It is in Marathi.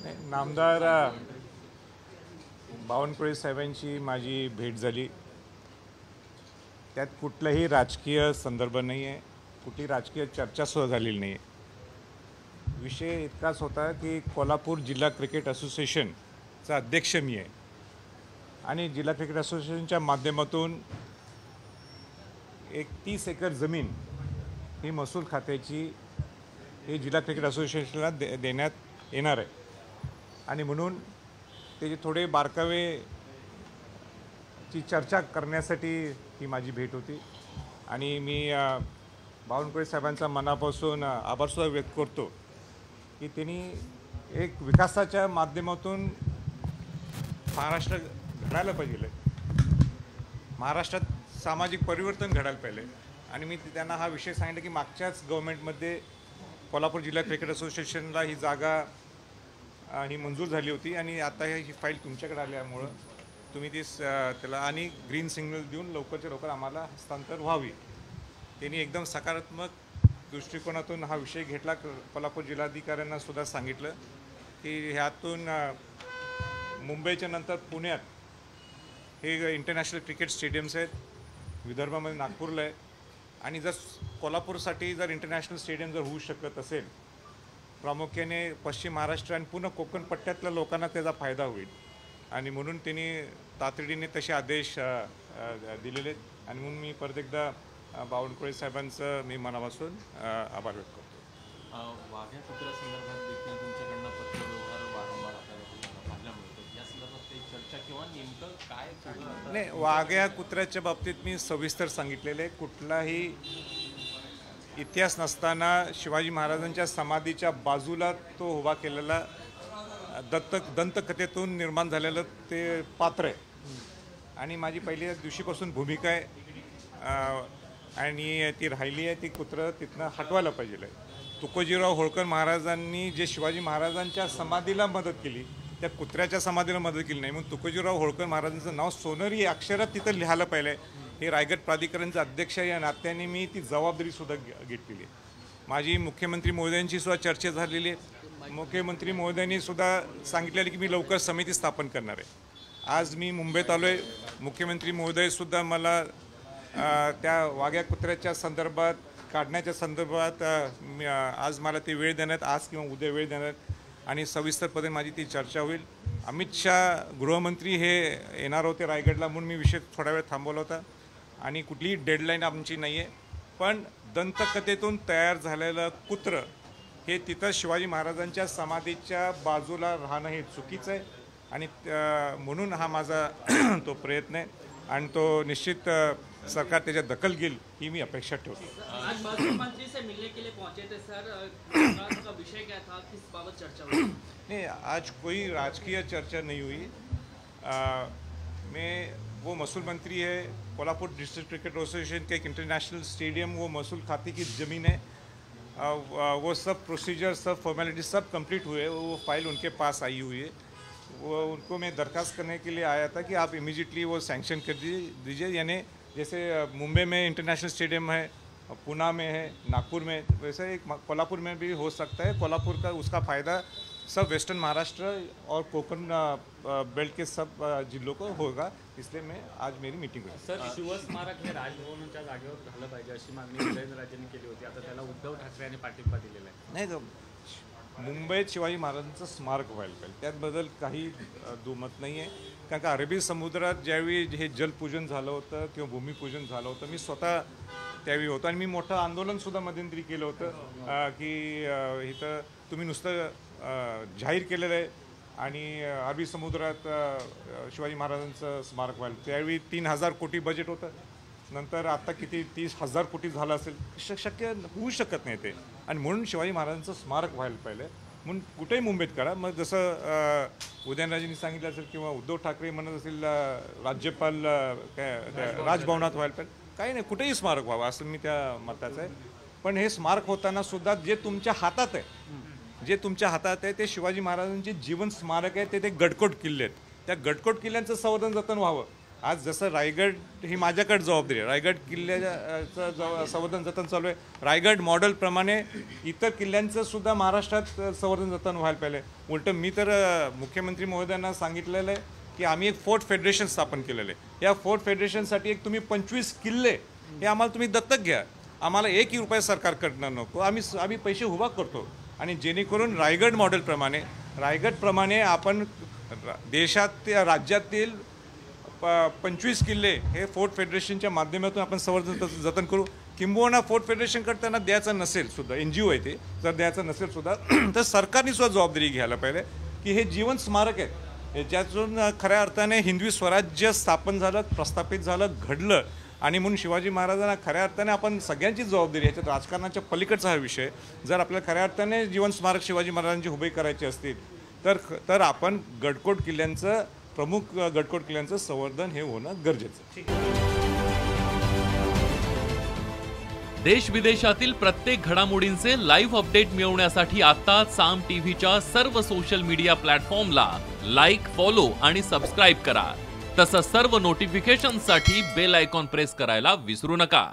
नामदार बावनकुळे साहेबांची माझी भेट झाली. त्यात कुठलाही राजकीय संदर्भ नाही आहे, कुठली राजकीय चर्चासुद्धा झालेली नाही आहे. विषय इतकाच होता की कोल्हापूर जिल्हा क्रिकेट असोसिएशनचा अध्यक्ष मी आहे आणि जिल्हा क्रिकेट असोसिएशनच्या माध्यमातून एक 30 एकर जमीन ही महसूल खात्याची हे जिल्हा क्रिकेट असोसिएशनला देण्यात येणार आहे आणि म्हणून त्याचे थोडे बारकावेची चर्चा करण्यासाठी ही माझी भेट होती. आणि मी बावनकुळे साहेबांचा मनापासून आभारसुद्धा व्यक्त करतो की त्यांनी एक विकासाच्या माध्यमातून महाराष्ट्र घडायला पाहिजे, महाराष्ट्रात सामाजिक परिवर्तन घडायला पाहिजे. आणि मी त्यांना हा विषय सांगितला की मागच्याच गव्हर्नमेंटमध्ये कोल्हापूर जिल्हा क्रिकेट असोसिएशनला ही जागा ही मंजूर झाली होती आणि आता ही फाईल तुमच्याकडे आल्यामुळं तुम्ही ती त्याला आणि ग्रीन सिग्नल देऊन लवकरच्या लवकर आम्हाला हस्तांतर व्हावी. त्यांनी एकदम सकारात्मक दृष्टिकोनातून हा विषय घेतला. कोल्हापूर जिल्हाधिकाऱ्यांना सुद्धा सांगितलं की ह्यातून मुंबईच्या नंतर पुण्यात हे इंटरनॅशनल क्रिकेट स्टेडियम्स आहेत, विदर्भामध्ये नागपूरला आहे आणि जर कोल्हापूरसाठी जर इंटरनॅशनल स्टेडियम जर होऊ शकत असेल, प्रामुख्याने पश्चिम महाराष्ट्र आणि पूर्ण कोकण पट्ट्यातल्या लोकांना त्याचा फायदा होईल. आणि म्हणून त्यांनी तातडीने तसे आदेश दिलेले आहेत आणि म्हणून मी परत एकदा बावनकुळे साहेबांचं मी मनापासून आभार व्यक्त करतो. वाघ्या कुत्र्यासंदर्भात देखील तुमच्याकडनं पत्रव्यवहार वारंवार आपल्याला पाहायला मिळतो. या संदर्भात काही चर्चा किंवा नेमकं काय नाही, वाघ्या कुत्र्याच्या बाबतीत मी सविस्तर सांगितलेले. कुठलाही इतिहास नसताना शिवाजी महाराजांच्या समाधीच्या बाजूला तो उभा केलेला दंतकथेतून निर्माण झालेलं ते पात्र आहे आणि माझी पहिल्या दिवशीपासून भूमिका आहे आणि ती राहिली आहे. ती कुत्रं तिथनं हटवायला पाहिजे. तुकोजीराव होळकर महाराजांनी जे शिवाजी महाराजांच्या समाधीला मदत केली, त्या कुत्र्याच्या समाधीला मदत केली नाही. म्हणून तुकोजीराव होळकर महाराजांचं नाव सोनेरी अक्षरात तिथं लिहायला पाहिजे. हे रायगड प्राधिकरणचे अध्यक्ष या नात्याने मी ती जबाबदारीसुद्धा घेतलेली आहे. माझी मुख्यमंत्री महोदयांची सुद्धा चर्चा झालेली आहे. मुख्यमंत्री महोदयांनी सुद्धा सांगितलेलं की मी लवकर समिती स्थापन करणार आहे. आज मी मुंबईत आलो आहे. मुख्यमंत्री महोदयसुद्धा मला त्या वाघ्या कुत्र्याच्या संदर्भात काढण्याच्या संदर्भात आज मला ते वेळ देण्यात, आज किंवा उद्या वेळ देण्यात आणि सविस्तरपणे माझी ती चर्चा होईल. अमित शाह गृहमंत्री हे येणार होते रायगडला म्हणून मी विषय थोडा वेळ थांबवला होता आणि कुठलीही डेडलाईन आमची नाही आहे. पण दंतकथेतून तयार झालेलं कुत्रं हे तिथं शिवाजी महाराजांच्या समाधीच्या बाजूला राहणं हे चुकीचं आहे आणि म्हणून हा माझा तो प्रयत्न आहे आणि तो निश्चित सरकार त्याच्यात दखल घेईल ही मी अपेक्षा ठेवतो. आज मंत्री से मिलने के लिए पहुंचे थे सर, का विषय क्या था, किस बाबत चर्चा हुई? नहीं, आज कोई राजकीय चर्चा नहीं हुई. मैं वो महसूल मंत्री है. कोल्हापुर डिस्ट्रिक्ट क्रिकेट एसोसिएशन का एक इंटरनेशनल स्टेडियम वो महसूल खाते की ज़मीन है. वो सब प्रोसीजर, सब फॉर्मेलिटी सब कंप्लीट हुए. वो फाइल उनके पास आई हुई है. वो उनको मैं दरख्वास्त करने के लिए आया था कि आप इमीडिएटली वो सैंक्शन कर दीजिए. यानी जैसे मुंबई में इंटरनेशनल स्टेडियम है, पुणे में है, नागपुर में, वैसे एक कोल्हापुर में भी हो सकता है. कोल्हापुर का उसका फ़ायदा सब वेस्टर्न महाराष्ट्र और कोकण बेल्ट के सब जिल्हों को होगा. इसलिए मैं आज मेरी मीटिंग हुई. सर, शिवस्मारक हे राजभवनाच्या जागेवर झालं पाहिजे अशी मागणी उदयनराजेंनी केली होती. आता त्याला उद्धव ठाकरे यांनी पाठिंबा दिलेला आहे. नाही, तर मुंबईत शिवाजी महाराजांचं स्मारक व्हायला पाहिजे, त्याबद्दल काही दुमत नाही आहे. कारण का अरबी समुद्रात ज्यावेळी हे जलपूजन झालं होतं किंवा भूमिपूजन झालं होतं, मी स्वतः त्यावेळी होतो आणि मी मोठं आंदोलनसुद्धा मध्यंतरी केलं होतं की इथं तुम्ही नुसतं जाहीर केलेलं आहे आणि अरबी समुद्रात शिवाजी महाराजांचं स्मारक व्हायला. त्यावेळी 3,000 कोटी बजेट होतं. नंतर आता किती 30,000 कोटी झालं असेल. शक्य होऊ शकत नाही ते आणि म्हणून शिवाजी महाराजांचं स्मारक व्हायला पाहिजे. म्हणून कुठेही मुंबईत करा. मग जसं उदयनराजेंनी सांगितलं असेल किंवा उद्धव ठाकरे म्हणत असेल राज्यपाल काय राजभवनात व्हायला पाहिजे, काही नाही, कुठेही स्मारक व्हावं असं मी त्या मताचं आहे. पण हे स्मारक होताना सुद्धा जे तुमच्या हातात आहे, जे तुमच्या हातात आहे ते शिवाजी महाराजांचे जीवन स्मारक आहे. ते गडकोट किल्ले आहेत. त्या गडकोट किल्ल्यांचं संवर्धन जतन व्हावं आज जसं रायगड ही माझ्याकडे जबाबदारी आहे, रायगड किल्ल्याचं संवर्धन जतन चालू आहे. रायगड मॉडेलप्रमाणे इतर किल्ल्यांचं सुद्धा महाराष्ट्रात संवर्धन जतन व्हायला पाहिजे. उलटं मी तर मुख्यमंत्री महोदयांना सांगितलेलं आहे की आम्ही एक फोर्ट फेडरेशन स्थापन केलेलं आहे. या फोर्ट फेडरेशनसाठी एक तुम्ही 25 किल्ले हे आम्हाला तुम्ही दत्तक घ्या. आम्हाला 1 रुपया सरकारकडनं नको, आम्ही पैसे उभा करतो. आणि जेणेकरून रायगड मॉडेलप्रमाणे रायगडप्रमाणे आपण देशात राज्यातील 25 किल्ले हे फोर्ट फेडरेशनच्या माध्यमातून आपण संवर्धन जतन करू. किंबहुना फोर्ट फेडरेशनकडे त्यांना द्यायचं नसेल सुद्धा, NGO आहे ते, जर द्यायचं नसेल सुद्धा तर सरकारने सुद्धा जबाबदारी घ्यायला पाहिजे की हे जीवन स्मारक आहेत, याच्यातून खऱ्या अर्थाने हिंदवी स्वराज्य स्थापन झालं, प्रस्थापित झालं, घडलं. आणि म्हणून शिवाजी महाराजांना खऱ्या अर्थाने आपण सगळ्यांची जबाबदारी, याच्यात राजकारणाच्या पलीकडचा हा विषय. जर आपल्याला खऱ्या अर्थाने जीवन स्मारक शिवाजी महाराजांची उभी करायची असतील तर आपण गडकोट किल्ल्यांचं, प्रमुख गडकोट किल्ल्यांचं संवर्धन हे होणं गरजेचं. देश विदेशातील प्रत्येक घडामोडींचे लाईव्ह अपडेट मिळवण्यासाठी आता साम टीव्हीच्या सर्व सोशल मीडिया प्लॅटफॉर्मला लाईक, फॉलो आणि सबस्क्राईब करा. तसंच सर्व नोटिफिकेशनसाठी बेल आयकॉन प्रेस करायला विसरू नका.